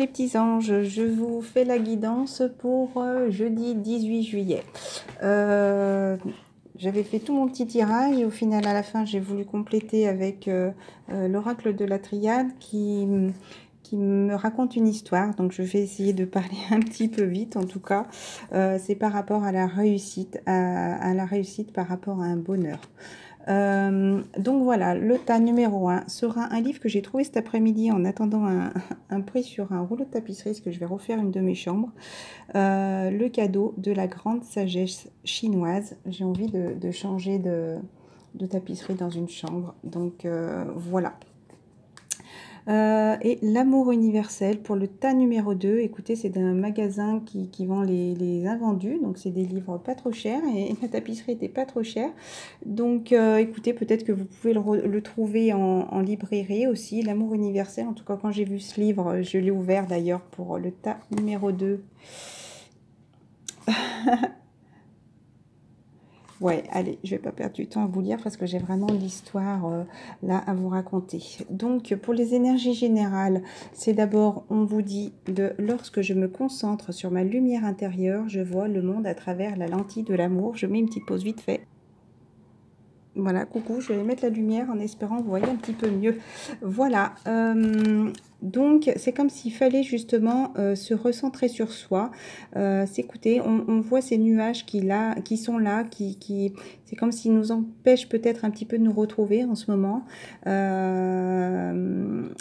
Les petits anges, je vous fais la guidance pour jeudi 18 juillet. J'avais fait tout mon petit tirage et au final, à la fin, j'ai voulu compléter avec l'oracle de la triade qui me raconte une histoire. Donc, je vais essayer de parler un petit peu vite. En tout cas, c'est par rapport à la réussite, à la réussite par rapport à un bonheur. Donc voilà, le tas numéro 1 sera un livre que j'ai trouvé cet après-midi en attendant un prix sur un rouleau de tapisserie, parce que je vais refaire une de mes chambres. Le cadeau de la grande sagesse chinoise. J'ai envie de changer de tapisserie dans une chambre. Donc voilà. Et l'amour universel pour le tas numéro 2. Écoutez, c'est d'un magasin qui vend les invendus. Donc, c'est des livres pas trop chers. Et la tapisserie était pas trop chère. Donc, écoutez, peut-être que vous pouvez le trouver en librairie aussi. L'amour universel. En tout cas, quand j'ai vu ce livre, je l'ai ouvert d'ailleurs pour le tas numéro 2. Ouais, allez, je vais pas perdre du temps à vous lire parce que j'ai vraiment l'histoire là à vous raconter. Donc, pour les énergies générales, c'est d'abord, on vous dit, lorsque je me concentre sur ma lumière intérieure, je vois le monde à travers la lentille de l'amour. Je mets une petite pause vite fait. Voilà, coucou, je vais mettre la lumière en espérant que vous voyez un petit peu mieux. Voilà, donc c'est comme s'il fallait justement se recentrer sur soi, s'écouter. On voit ces nuages qui sont là, c'est comme s'ils nous empêchent peut-être un petit peu de nous retrouver en ce moment.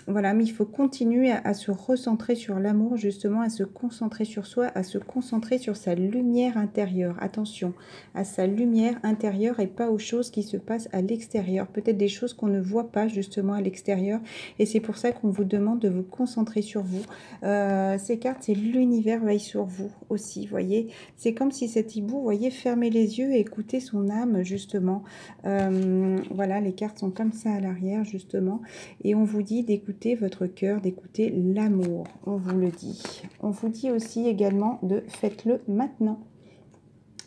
Voilà, mais il faut continuer à se recentrer sur l'amour, justement, à se concentrer sur soi, à se concentrer sur sa lumière intérieure. Attention, à sa lumière intérieure et pas aux choses qui se passent à l'extérieur. Peut-être des choses qu'on ne voit pas justement à l'extérieur. Et c'est pour ça qu'on vous demande de vous concentrer sur vous. Ces cartes, c'est l'univers veille sur vous aussi, voyez. C'est comme si cet hibou, voyez, fermait les yeux et écoutait son âme justement. Voilà, les cartes sont comme ça à l'arrière justement. Et on vous dit d'écouter votre cœur, d'écouter l'amour. On vous le dit. On vous dit aussi également de faites-le maintenant.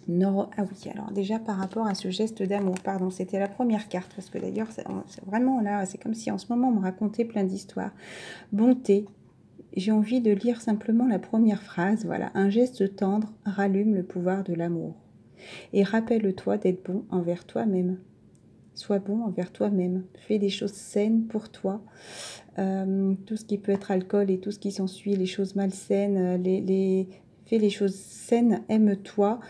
Non, ah oui, alors déjà par rapport à ce geste d'amour, pardon, c'était la première carte, parce que d'ailleurs, c'est vraiment là, c'est comme si en ce moment on me racontait plein d'histoires. Bonté, j'ai envie de lire simplement la première phrase, voilà, un geste tendre rallume le pouvoir de l'amour. Et rappelle-toi d'être bon envers toi-même. Sois bon envers toi-même. Fais des choses saines pour toi. Tout ce qui peut être alcool et tout ce qui s'ensuit, les choses malsaines, fais les choses saines, aime-toi.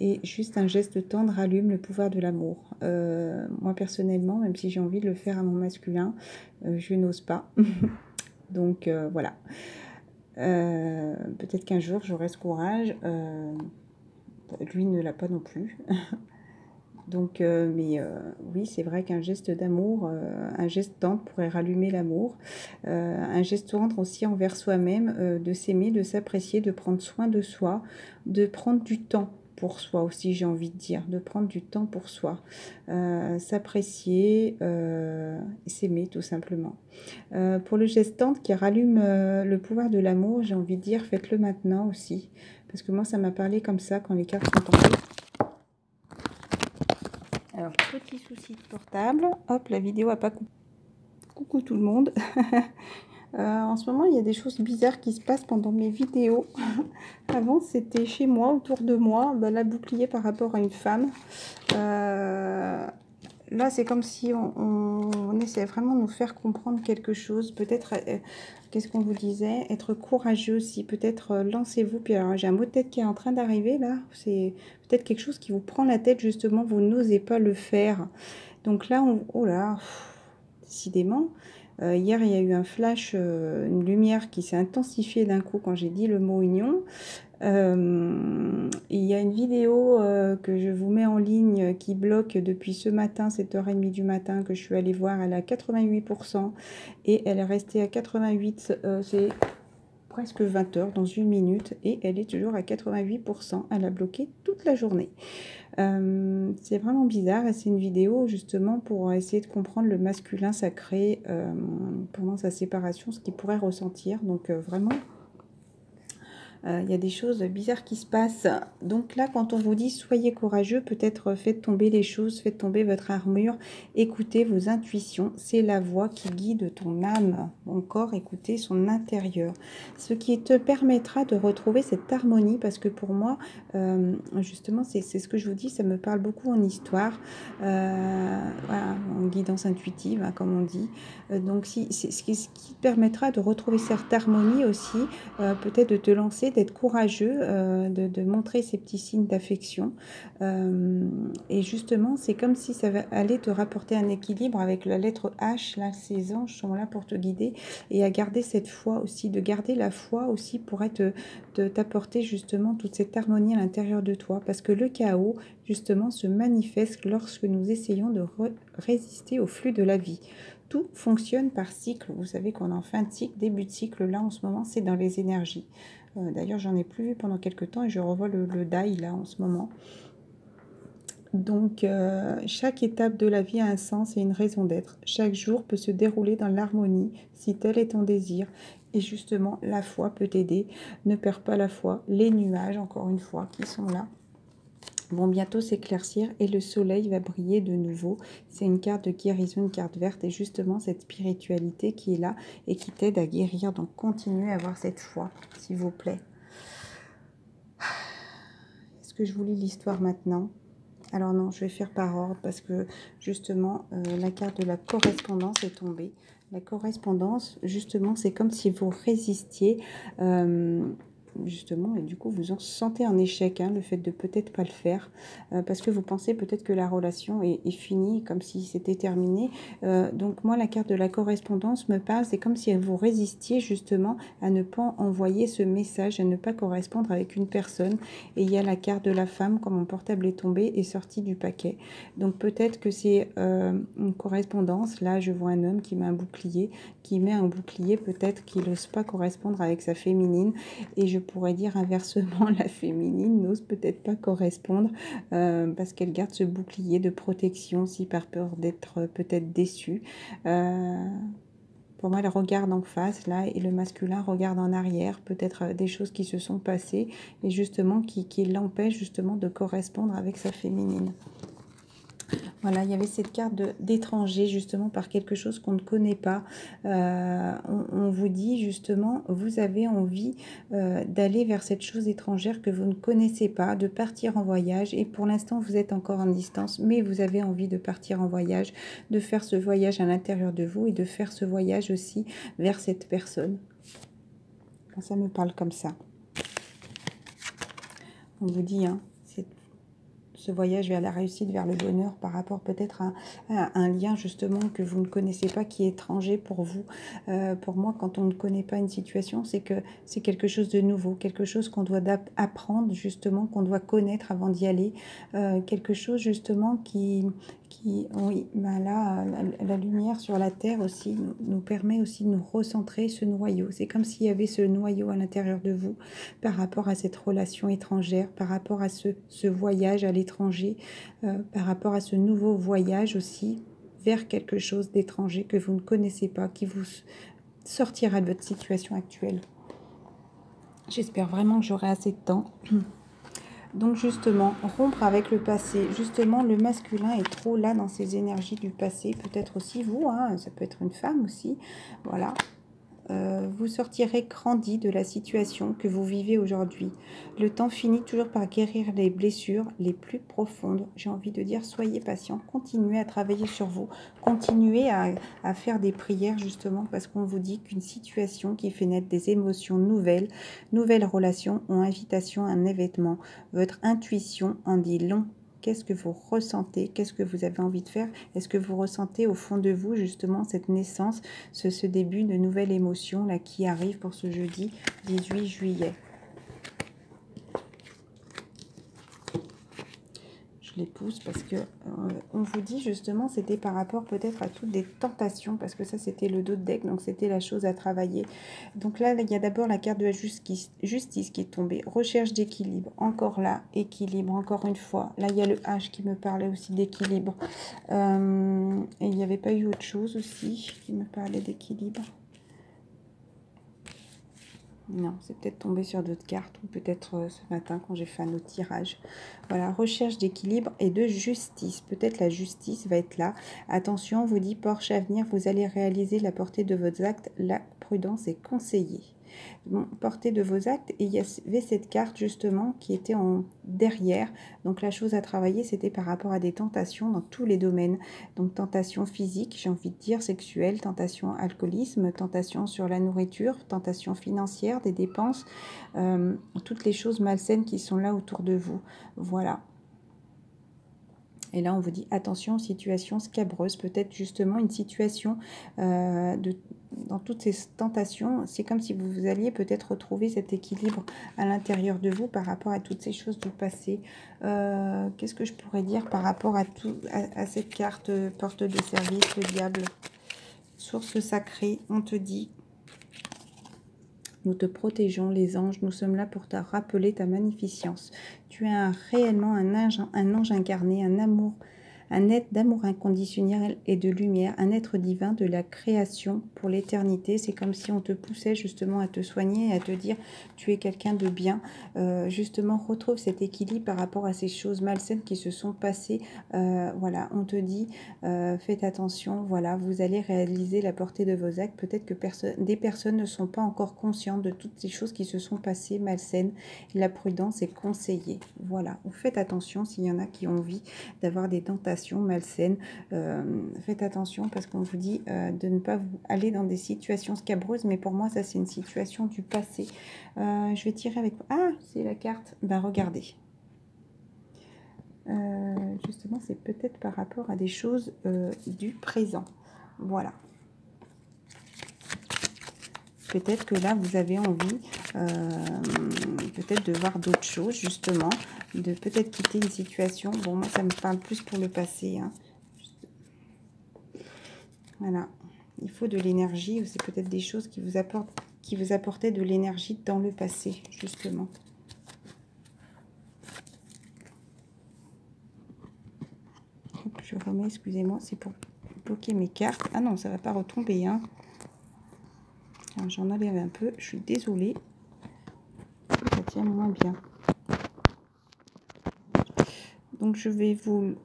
Et juste un geste tendre rallume le pouvoir de l'amour. Moi personnellement, même si j'ai envie de le faire à mon masculin, je n'ose pas. Donc voilà. Peut-être qu'un jour j'aurai ce courage. Lui ne l'a pas non plus. Donc, oui, c'est vrai qu'un geste d'amour, un geste tendre pourrait rallumer l'amour. Un geste tendre aussi envers soi-même, de s'aimer, de s'apprécier, de prendre soin de soi, de prendre du temps pour soi aussi, j'ai envie de dire, de prendre du temps pour soi. S'apprécier, s'aimer tout simplement. Pour le geste tendre qui rallume le pouvoir de l'amour, j'ai envie de dire, faites-le maintenant aussi. Parce que moi, ça m'a parlé comme ça quand les cartes sont tombées. Alors, petit souci de portable. Hop, la vidéo a pas coupé. Coucou tout le monde. En ce moment, il y a des choses bizarres qui se passent pendant mes vidéos. Avant, c'était chez moi, autour de moi, la bouclier par rapport à une femme. Là, c'est comme si on essaie vraiment de nous faire comprendre quelque chose. Peut-être, qu'est-ce qu'on vous disait? Être courageux aussi. Peut-être lancez-vous. Puis alors, j'ai un mot de tête qui est en train d'arriver là. C'est peut-être quelque chose qui vous prend la tête justement. Vous n'osez pas le faire. Donc là, oh là, décidément. Hier, il y a eu un flash, une lumière qui s'est intensifiée d'un coup quand j'ai dit le mot union. Il y a une vidéo que je vous mets en ligne qui bloque depuis ce matin, 7h30 du matin, que je suis allée voir. Elle est à 88% et elle est restée à 88%, c'est presque 20 heures, dans une minute, et elle est toujours à 88%. Elle a bloqué toute la journée. C'est vraiment bizarre et c'est une vidéo justement pour essayer de comprendre le masculin sacré pendant sa séparation, ce qu'il pourrait ressentir. Donc vraiment... Il y a des choses bizarres qui se passent. Donc là, quand on vous dit soyez courageux, peut-être faites tomber les choses, faites tomber votre armure, écoutez vos intuitions. C'est la voix qui guide ton âme, ton corps, écoutez son intérieur. Ce qui te permettra de retrouver cette harmonie, parce que pour moi, justement, c'est ce que je vous dis, ça me parle beaucoup en histoire, voilà, en guidance intuitive, hein, comme on dit. Donc, c'est ce qui te permettra de retrouver cette harmonie aussi, peut-être de te lancer, d'être courageux, de montrer ces petits signes d'affection. Et justement, c'est comme si ça allait te rapporter un équilibre avec la lettre H. Là, ces anges sont là pour te guider et à garder cette foi aussi, de garder la foi aussi pourrait t'apporter justement toute cette harmonie à l'intérieur de toi. Parce que le chaos, justement, se manifeste lorsque nous essayons de résister au flux de la vie. Tout fonctionne par cycle. Vous savez qu'on est en fin de cycle, début de cycle. Là, en ce moment, c'est dans les énergies. D'ailleurs, j'en ai plus vu pendant quelques temps et je revois le DAI là en ce moment. Donc, chaque étape de la vie a un sens et une raison d'être. Chaque jour peut se dérouler dans l'harmonie, si tel est ton désir. Et justement, la foi peut t'aider. Ne perds pas la foi. Les nuages, encore une fois, qui sont là, vont bientôt s'éclaircir et le soleil va briller de nouveau. C'est une carte de guérison, une carte verte et justement cette spiritualité qui est là et qui t'aide à guérir. Donc, continuez à avoir cette foi, s'il vous plaît. Est-ce que je vous lis l'histoire maintenant ? Alors non, je vais faire par ordre parce que justement, la carte de la correspondance est tombée. La correspondance, justement, c'est comme si vous résistiez, justement, et du coup, vous en sentez un échec, hein, le fait de peut-être pas le faire, parce que vous pensez peut-être que la relation est finie, comme si c'était terminé. Donc moi, la carte de la correspondance me parle, c'est comme si vous résistiez justement à ne pas envoyer ce message, à ne pas correspondre avec une personne. Et il y a la carte de la femme, quand mon portable est tombé, est sorti du paquet. Donc peut-être que c'est une correspondance. Là, je vois un homme qui met un bouclier, peut-être qu'il n'ose pas correspondre avec sa féminine. Et je pourrais dire inversement, la féminine n'ose peut-être pas correspondre parce qu'elle garde ce bouclier de protection, si par peur d'être peut-être déçue. Pour moi, elle regarde en face, là, et le masculin regarde en arrière, peut-être des choses qui se sont passées, et justement, qui l'empêchent justement de correspondre avec sa féminine. Voilà, il y avait cette carte d'étranger, justement, par quelque chose qu'on ne connaît pas. On vous dit, justement, vous avez envie d'aller vers cette chose étrangère que vous ne connaissez pas, de partir en voyage. Et pour l'instant, vous êtes encore en distance, mais vous avez envie de partir en voyage, de faire ce voyage à l'intérieur de vous et de faire ce voyage aussi vers cette personne. Quand ça me parle comme ça. On vous dit, hein, ce voyage vers la réussite, vers le bonheur, par rapport peut-être à un lien justement que vous ne connaissez pas, qui est étranger pour vous. Pour moi, quand on ne connaît pas une situation, c'est que c'est quelque chose de nouveau, quelque chose qu'on doit apprendre justement, qu'on doit connaître avant d'y aller. Quelque chose justement oui, ben là, la lumière sur la terre aussi nous permet aussi de nous recentrer ce noyau. C'est comme s'il y avait ce noyau à l'intérieur de vous par rapport à cette relation étrangère, par rapport à ce voyage à l'étranger, par rapport à ce nouveau voyage aussi vers quelque chose d'étranger que vous ne connaissez pas, qui vous sortira de votre situation actuelle. J'espère vraiment que j'aurai assez de temps. Donc justement, rompre avec le passé. Justement, le masculin est trop là dans ses énergies du passé. Peut-être aussi vous, hein, ça peut être une femme aussi. Voilà. Vous sortirez grandi de la situation que vous vivez aujourd'hui. Le temps finit toujours par guérir les blessures les plus profondes. J'ai envie de dire, soyez patient, continuez à travailler sur vous, continuez à faire des prières justement parce qu'on vous dit qu'une situation qui fait naître des émotions nouvelles relations ont invitation à un événement. Votre intuition en dit long. Qu'est-ce que vous ressentez? Qu'est-ce que vous avez envie de faire? Est-ce que vous ressentez au fond de vous justement cette naissance, ce début de nouvelle émotion là qui arrive pour ce jeudi 18 juillet? Je les pousse parce que on vous dit justement, c'était par rapport peut-être à toutes les tentations, parce que ça c'était le dos de deck, donc c'était la chose à travailler. Donc là, il y a d'abord la carte de la justice qui est tombée, recherche d'équilibre, encore là, équilibre, encore une fois. Là, il y a le H qui me parlait aussi d'équilibre. Et il n'y avait pas eu autre chose aussi qui me parlait d'équilibre. Non, c'est peut-être tombé sur d'autres cartes ou peut-être ce matin quand j'ai fait un autre tirage. Voilà, recherche d'équilibre et de justice. Peut-être la justice va être là. Attention, on vous dit Porsche à venir, vous allez réaliser la portée de vos actes. La prudence est conseillée. Bon, portée de vos actes, et il y avait cette carte justement qui était en derrière. Donc la chose à travailler, c'était par rapport à des tentations dans tous les domaines. Donc tentation physique, j'ai envie de dire sexuelle, tentation alcoolisme, tentation sur la nourriture, tentation financière, des dépenses, toutes les choses malsaines qui sont là autour de vous. Voilà. Et là, on vous dit attention, situation scabreuse, peut-être justement une situation dans toutes ces tentations. C'est comme si vous alliez peut-être retrouver cet équilibre à l'intérieur de vous par rapport à toutes ces choses du passé. Qu'est-ce que je pourrais dire par rapport à cette carte porte de service, le diable, source sacrée, on te dit. Nous te protégeons, les anges. Nous sommes là pour te rappeler ta magnificence. Tu es réellement un ange incarné, un amour, un être d'amour inconditionnel et de lumière, un être divin de la création pour l'éternité. C'est comme si on te poussait justement à te soigner et à te dire tu es quelqu'un de bien. Justement, retrouve cet équilibre par rapport à ces choses malsaines qui se sont passées. Voilà, on te dit faites attention, voilà, vous allez réaliser la portée de vos actes. Peut-être que des personnes ne sont pas encore conscientes de toutes ces choses qui se sont passées malsaines. La prudence est conseillée. Voilà, faites attention s'il y en a qui ont envie d'avoir des tentations malsaines. Faites attention parce qu'on vous dit de ne pas vous aller dans des situations scabreuses, mais pour moi ça c'est une situation du passé. Je vais tirer avec... Ah, c'est la carte. Ben regardez. Justement, c'est peut-être par rapport à des choses du présent. Voilà. Peut-être que là, vous avez envie peut-être de voir d'autres choses, justement, de peut-être quitter une situation. Bon, moi, ça me parle plus pour le passé. Hein. Voilà. Il faut de l'énergie, ou c'est peut-être des choses qui vous apportaient de l'énergie dans le passé, justement. Je remets, excusez-moi, c'est pour bloquer mes cartes. Ah non, ça ne va pas retomber, hein. J'en enlève un peu, je suis désolée. Ça tient moins bien. Donc, je vais vous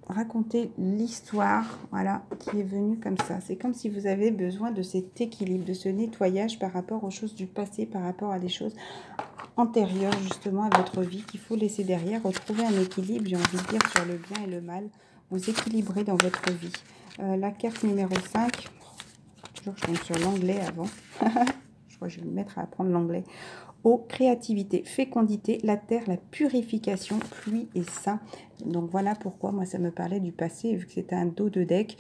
raconter l'histoire, voilà, qui est venue comme ça. C'est comme si vous avez besoin de cet équilibre, de ce nettoyage par rapport aux choses du passé, par rapport à des choses antérieures, justement, à votre vie, qu'il faut laisser derrière, retrouver un équilibre, j'ai envie de dire, sur le bien et le mal, vous équilibrer dans votre vie. La carte numéro 5, toujours je tombe sur l'anglais avant, je crois que je vais me mettre à apprendre l'anglais. Eau, créativité, fécondité, la terre, la purification, pluie et saint. Donc voilà pourquoi moi ça me parlait du passé, vu que c'était un dos de deck,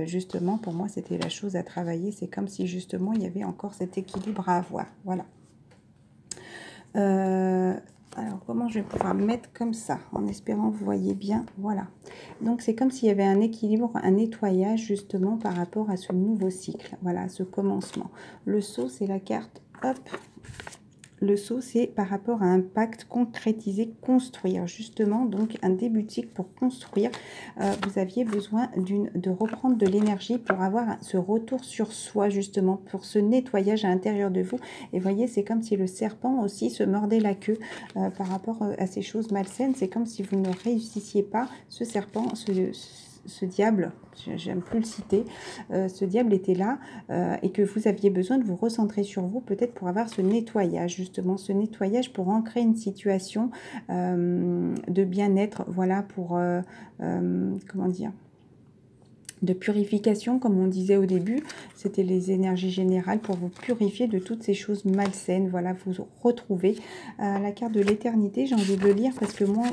justement pour moi c'était la chose à travailler. C'est comme si justement il y avait encore cet équilibre à avoir. Voilà. Alors comment je vais pouvoir mettre comme ça, en espérant que vous voyez bien. Voilà. Donc c'est comme s'il y avait un équilibre, un nettoyage justement par rapport à ce nouveau cycle. Voilà, ce commencement. Le sceau, c'est la carte, hop. Le sceau, c'est par rapport à un pacte concrétisé, construire. Justement, donc un début de cycle pour construire. Vous aviez besoin de reprendre de l'énergie pour avoir ce retour sur soi, justement, pour ce nettoyage à l'intérieur de vous. Et voyez, c'est comme si le serpent aussi se mordait la queue par rapport à ces choses malsaines. C'est comme si vous ne réussissiez pas, ce serpent, ce diable, j'aime plus le citer, ce diable était là et que vous aviez besoin de vous recentrer sur vous, peut-être pour avoir ce nettoyage, justement, ce nettoyage pour ancrer une situation de bien-être, voilà, pour, comment dire, de purification, comme on disait au début, c'était les énergies générales pour vous purifier de toutes ces choses malsaines, voilà, vous retrouver la carte de l'éternité. J'ai envie de le lire parce que moi,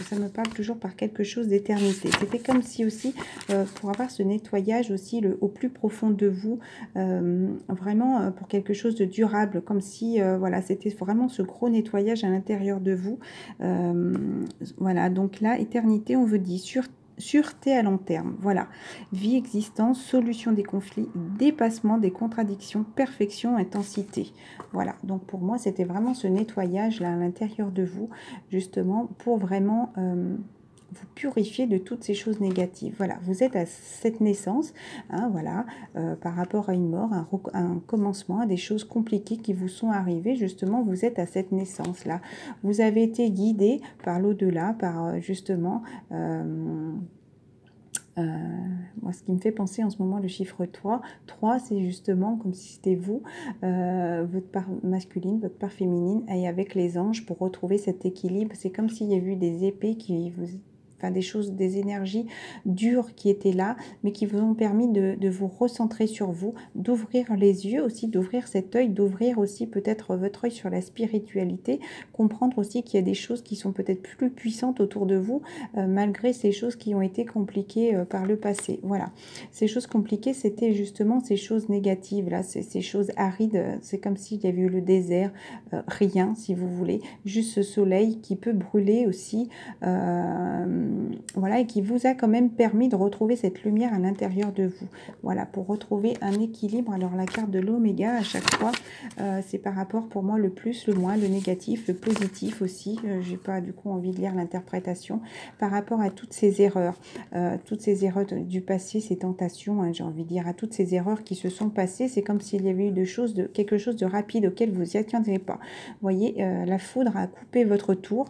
ça me parle toujours par quelque chose d'éternité. C'était comme si aussi, pour avoir ce nettoyage aussi au plus profond de vous, vraiment pour quelque chose de durable, comme si, voilà, c'était vraiment ce gros nettoyage à l'intérieur de vous. Voilà, donc là, éternité, on vous dit sûreté à long terme, voilà. Vie, existence, solution des conflits, dépassement des contradictions, perfection, intensité. Voilà, donc pour moi, c'était vraiment ce nettoyage là à l'intérieur de vous, justement, pour vraiment vous purifier de toutes ces choses négatives. Voilà, vous êtes à cette naissance, hein, voilà, par rapport à une mort, un commencement, à des choses compliquées qui vous sont arrivées, justement, vous êtes à cette naissance-là. Vous avez été guidé par l'au-delà, par justement... moi, ce qui me fait penser en ce moment, le chiffre 3. 3, c'est justement comme si c'était vous, votre part masculine, votre part féminine, et avec les anges pour retrouver cet équilibre. C'est comme s'il y avait eu des épées qui vous... Enfin, des choses, des énergies dures qui étaient là, mais qui vous ont permis de vous recentrer sur vous, d'ouvrir les yeux aussi, d'ouvrir cet œil, d'ouvrir aussi peut-être votre œil sur la spiritualité, comprendre aussi qu'il y a des choses qui sont peut-être plus puissantes autour de vous, malgré ces choses qui ont été compliquées par le passé. Voilà, ces choses compliquées, c'était justement ces choses négatives, là, ces choses arides, c'est comme s'il y avait eu le désert, rien, si vous voulez, juste ce soleil qui peut brûler aussi, voilà, et qui vous a quand même permis de retrouver cette lumière à l'intérieur de vous. Voilà, pour retrouver un équilibre. Alors la carte de l'oméga, à chaque fois, c'est par rapport pour moi le plus, le moins, le négatif, le positif aussi. J'ai pas du coup envie de lire l'interprétation par rapport à toutes ces erreurs du passé, ces tentations, hein, j'ai envie de dire, à toutes ces erreurs qui se sont passées. C'est comme s'il y avait eu quelque chose de rapide auquel vous n'y attendiez pas. Vous voyez, la foudre a coupé votre tour.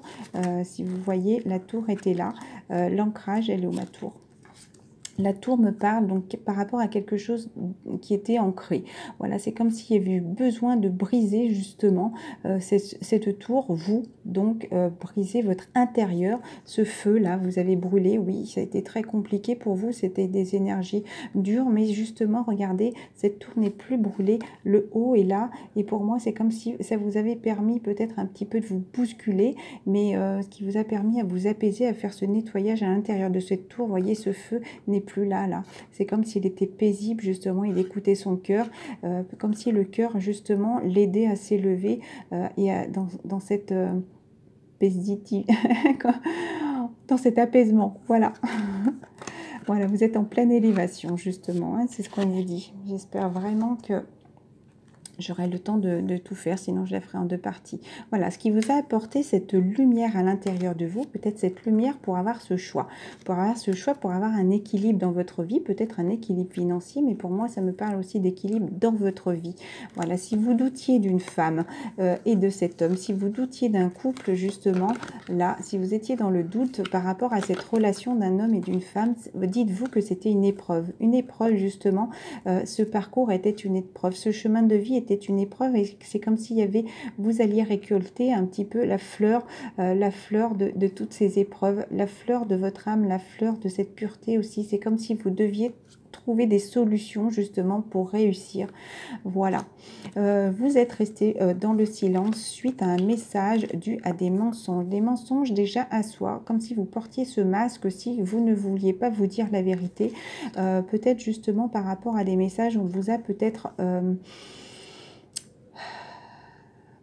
Si vous voyez, la tour était là. L'ancrage, elle est où ma tour? La tour me parle donc par rapport à quelque chose qui était ancré. Voilà, c'est comme s'il y avait eu besoin de briser justement cette tour, vous, donc briser votre intérieur, ce feu-là, vous avez brûlé, oui, ça a été très compliqué pour vous, c'était des énergies dures, mais justement, regardez, cette tour n'est plus brûlée, le haut est là, et pour moi, c'est comme si ça vous avait permis peut-être un petit peu de vous bousculer, mais ce qui vous a permis à vous apaiser, à faire ce nettoyage à l'intérieur de cette tour. Vous voyez, ce feu n'est plus là. C'est comme s'il était paisible, justement, il écoutait son cœur, comme si le cœur, justement, l'aidait à s'élever et dans cette dans cet apaisement. Voilà. Voilà, vous êtes en pleine élévation, justement, hein, c'est ce qu'on vous dit. J'espère vraiment que j'aurai le temps de tout faire, sinon je la ferai en 2 parties. Voilà, ce qui vous a apporté cette lumière à l'intérieur de vous, peut-être cette lumière pour avoir ce choix. Pour avoir un équilibre dans votre vie, peut-être un équilibre financier, mais pour moi, ça me parle aussi d'équilibre dans votre vie. Voilà, si vous doutiez d'une femme et de cet homme, si vous doutiez d'un couple, justement, là, si vous étiez dans le doute par rapport à cette relation d'un homme et d'une femme, dites-vous que c'était une épreuve. Une épreuve, justement, ce parcours était une épreuve, ce chemin de vie était une épreuve, et c'est comme s'il y avait, vous alliez récolter un petit peu la fleur de toutes ces épreuves, la fleur de votre âme, la fleur de cette pureté aussi. C'est comme si vous deviez trouver des solutions justement pour réussir. Voilà, vous êtes resté dans le silence suite à un message dû à des mensonges déjà à soi, comme si vous portiez ce masque, si vous ne vouliez pas vous dire la vérité, peut-être justement par rapport à des messages, on vous a peut-être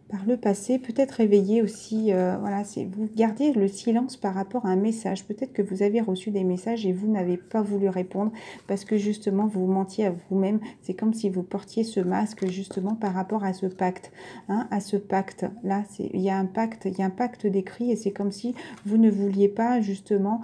par le passé, peut-être réveillé aussi, voilà, vous gardiez le silence par rapport à un message. Peut-être que vous avez reçu des messages et vous n'avez pas voulu répondre parce que justement vous mentiez à vous-même. C'est comme si vous portiez ce masque justement par rapport à ce pacte, hein, à ce pacte. Là, il y a un pacte décrit, et c'est comme si vous ne vouliez pas justement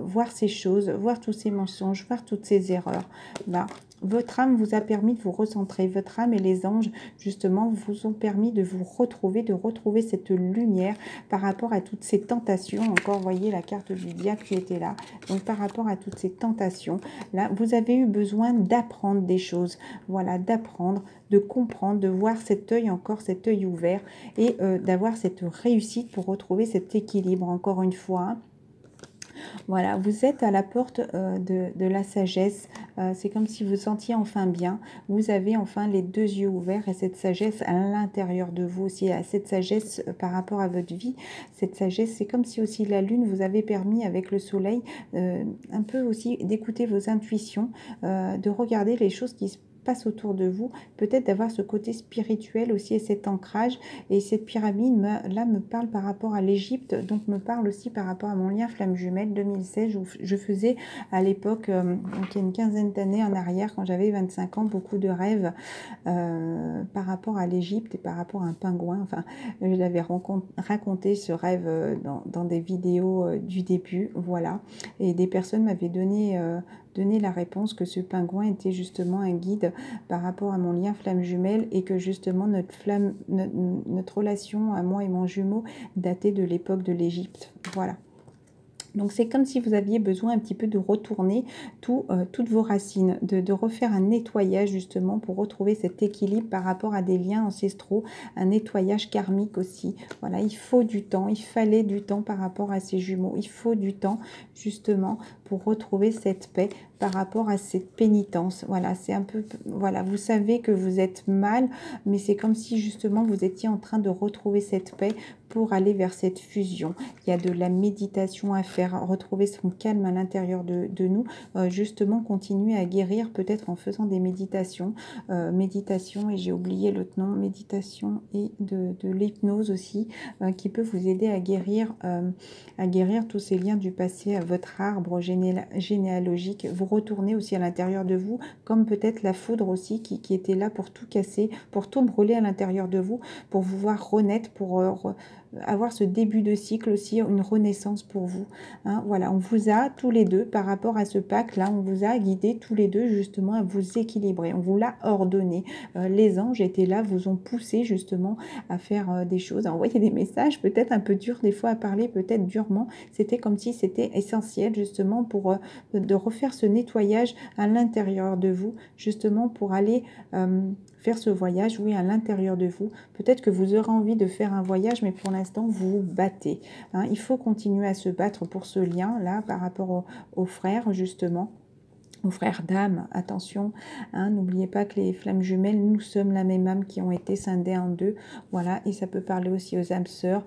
voir ces choses, voir tous ces mensonges, voir toutes ces erreurs. Là, votre âme vous a permis de vous recentrer. Votre âme et les anges, justement, vous ont permis de vous retrouver, de retrouver cette lumière par rapport à toutes ces tentations. Encore, voyez la carte du diable qui était là. Donc, par rapport à toutes ces tentations, là, vous avez eu besoin d'apprendre des choses. Voilà, d'apprendre, de comprendre, de voir cet œil, encore cet œil ouvert, et d'avoir cette réussite pour retrouver cet équilibre, encore une fois, hein. Voilà, vous êtes à la porte de la sagesse. C'est comme si vous sentiez enfin bien. Vous avez enfin les 2 yeux ouverts, et cette sagesse à l'intérieur de vous aussi, à cette sagesse par rapport à votre vie. Cette sagesse, c'est comme si aussi la lune vous avait permis avec le soleil un peu aussi d'écouter vos intuitions, de regarder les choses qui se passe autour de vous, peut-être d'avoir ce côté spirituel aussi et cet ancrage. Et cette pyramide, là, me parle par rapport à l'Égypte, donc me parle aussi par rapport à mon lien flamme jumelle 2016, où je faisais à l'époque, donc il y a une quinzaine d'années en arrière, quand j'avais 25 ans, beaucoup de rêves par rapport à l'Égypte et par rapport à un pingouin. Enfin, je l'avais raconté ce rêve dans des vidéos du début, voilà. Et des personnes m'avaient donné la réponse que ce pingouin était justement un guide par rapport à mon lien flamme jumelle et que justement notre relation à moi et mon jumeau datait de l'époque de l'Égypte. Voilà. Donc c'est comme si vous aviez besoin un petit peu de retourner toutes vos racines, de refaire un nettoyage justement pour retrouver cet équilibre par rapport à des liens ancestraux, un nettoyage karmique aussi. Voilà, il faut du temps, il fallait du temps par rapport à ces jumeaux, il faut du temps justement pour retrouver cette paix par rapport à cette pénitence. Voilà, c'est un peu, voilà, vous savez que vous êtes mal, mais c'est comme si justement vous étiez en train de retrouver cette paix pour aller vers cette fusion. Il y a de la méditation à faire, retrouver son calme à l'intérieur de nous, justement continuer à guérir peut-être en faisant des méditations, méditation, et j'ai oublié l'autre nom, méditation et de l'hypnose aussi, qui peut vous aider à guérir tous ces liens du passé, à votre arbre généalogique. Vous retournez aussi à l'intérieur de vous, comme peut-être la foudre aussi qui était là pour tout casser, pour tout brûler à l'intérieur de vous, pour vous voir renaître, pour avoir ce début de cycle aussi, une renaissance pour vous. Hein, voilà, on vous a tous les deux, par rapport à ce pacte-là, on vous a guidé tous les deux justement à vous équilibrer. On vous l'a ordonné. Les anges étaient là, vous ont poussé justement à faire des choses, à envoyer des messages, peut-être un peu durs des fois à parler, peut-être durement. C'était comme si c'était essentiel justement pour de refaire ce nettoyage à l'intérieur de vous, justement pour aller faire ce voyage, oui, à l'intérieur de vous. Peut-être que vous aurez envie de faire un voyage, mais pour l'instant, vous vous battez. Hein. Il faut continuer à se battre pour ce lien-là par rapport aux frères, justement. Aux frères d'âme, attention, hein, n'oubliez pas que les flammes jumelles, nous sommes la même âme qui ont été scindées en deux, voilà, et ça peut parler aussi aux âmes sœurs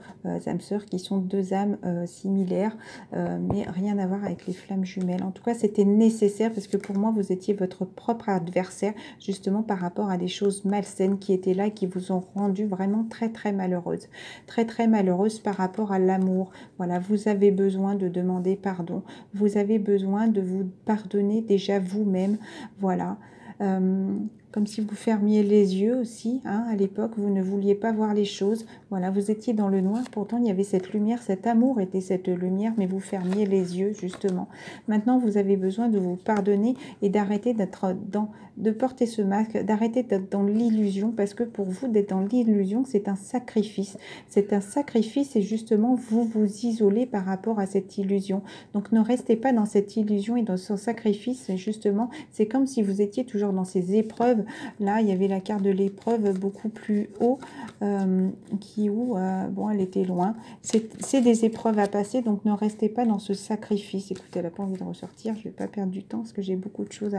qui sont deux âmes similaires, mais rien à voir avec les flammes jumelles. En tout cas, c'était nécessaire parce que pour moi, vous étiez votre propre adversaire, justement par rapport à des choses malsaines qui étaient là et qui vous ont rendu vraiment très malheureuse, très malheureuse par rapport à l'amour. Voilà, vous avez besoin de demander pardon, vous avez besoin de vous pardonner déjà vous-même, voilà. Comme si vous fermiez les yeux aussi, hein, à l'époque, vous ne vouliez pas voir les choses, voilà, vous étiez dans le noir, pourtant il y avait cette lumière, cet amour était cette lumière, mais vous fermiez les yeux, justement. Maintenant, vous avez besoin de vous pardonner et d'arrêter de porter ce masque, d'arrêter d'être dans l'illusion, parce que pour vous, d'être dans l'illusion, c'est un sacrifice. C'est un sacrifice et justement, vous vous isolez par rapport à cette illusion. Donc, ne restez pas dans cette illusion et dans ce sacrifice, justement, c'est comme si vous étiez toujours dans ces épreuves. Là, il y avait la carte de l'épreuve beaucoup plus haut, bon, elle était loin. C'est des épreuves à passer, donc ne restez pas dans ce sacrifice. Écoutez, elle n'a pas envie de ressortir, je ne vais pas perdre du temps parce que j'ai beaucoup de choses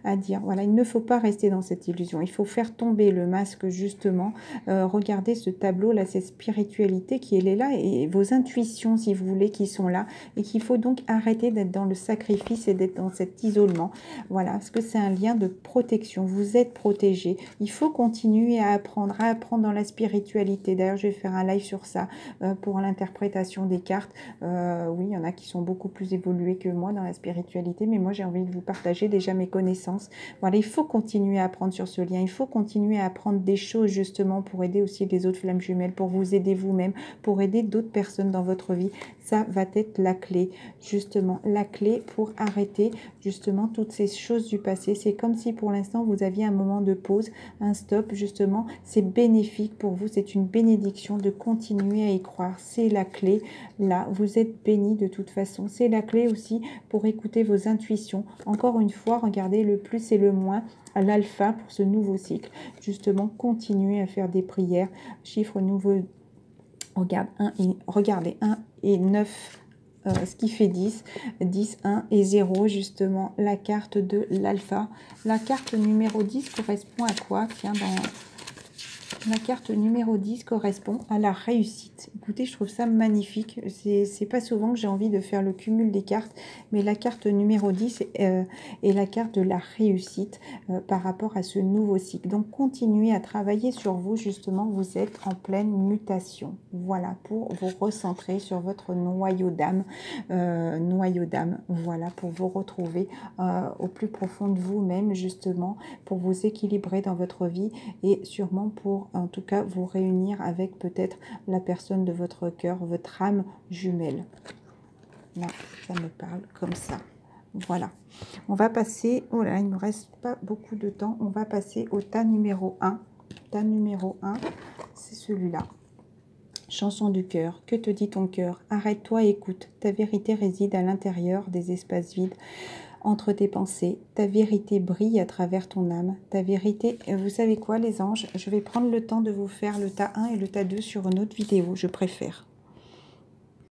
à dire. Voilà, il ne faut pas rester dans cette illusion. Il faut faire tomber le masque, justement. Regardez ce tableau, là, cette spiritualité qui est là et vos intuitions, si vous voulez, qui sont là et qu'il faut donc arrêter d'être dans le sacrifice et d'être dans cet isolement. Voilà, parce que c'est un lien de protection. Vous êtes protégé. Il faut continuer à apprendre dans la spiritualité. D'ailleurs, je vais faire un live sur ça pour l'interprétation des cartes. Oui, il y en a qui sont beaucoup plus évolués que moi dans la spiritualité, mais moi, j'ai envie de vous partager déjà mes connaissances. Voilà, il faut continuer à apprendre sur ce lien. Il faut continuer à apprendre des choses justement pour aider aussi les autres flammes jumelles, pour vous aider vous-même, pour aider d'autres personnes dans votre vie. Ça va être la clé, justement, la clé pour arrêter justement toutes ces choses du passé. C'est comme si pour l'instant vous aviez un moment de pause, un stop, justement. C'est bénéfique pour vous, c'est une bénédiction de continuer à y croire. C'est la clé, là, vous êtes béni de toute façon. C'est la clé aussi pour écouter vos intuitions. Encore une fois, regardez le plus et le moins à l'alpha pour ce nouveau cycle. Justement, continuez à faire des prières, chiffre nouveau. Regardez 1 et 9, ce qui fait 10, 10, 1 et 0, justement, la carte de l'alpha. La carte numéro 10 correspond à quoi? Tiens, La carte numéro 10 correspond à la réussite. Écoutez, je trouve ça magnifique. C'est pas souvent que j'ai envie de faire le cumul des cartes, mais la carte numéro 10 est la carte de la réussite par rapport à ce nouveau cycle. Donc, continuez à travailler sur vous, justement. Vous êtes en pleine mutation. Voilà, pour vous recentrer sur votre noyau d'âme. Voilà, pour vous retrouver au plus profond de vous-même, justement, pour vous équilibrer dans votre vie et sûrement pour en tout cas vous réunir avec peut-être la personne de votre cœur, votre âme jumelle. Là, ça me parle comme ça. Voilà. On va passer, oh là, il ne me reste pas beaucoup de temps, on va passer au tas numéro 1. Tas numéro 1, c'est celui-là. Chanson du cœur, que te dit ton cœur? Arrête-toi, écoute, ta vérité réside à l'intérieur des espaces vides. Entre tes pensées, ta vérité brille à travers ton âme. Ta vérité, vous savez quoi les anges? Je vais prendre le temps de vous faire le tas 1 et le tas 2 sur une autre vidéo, je préfère.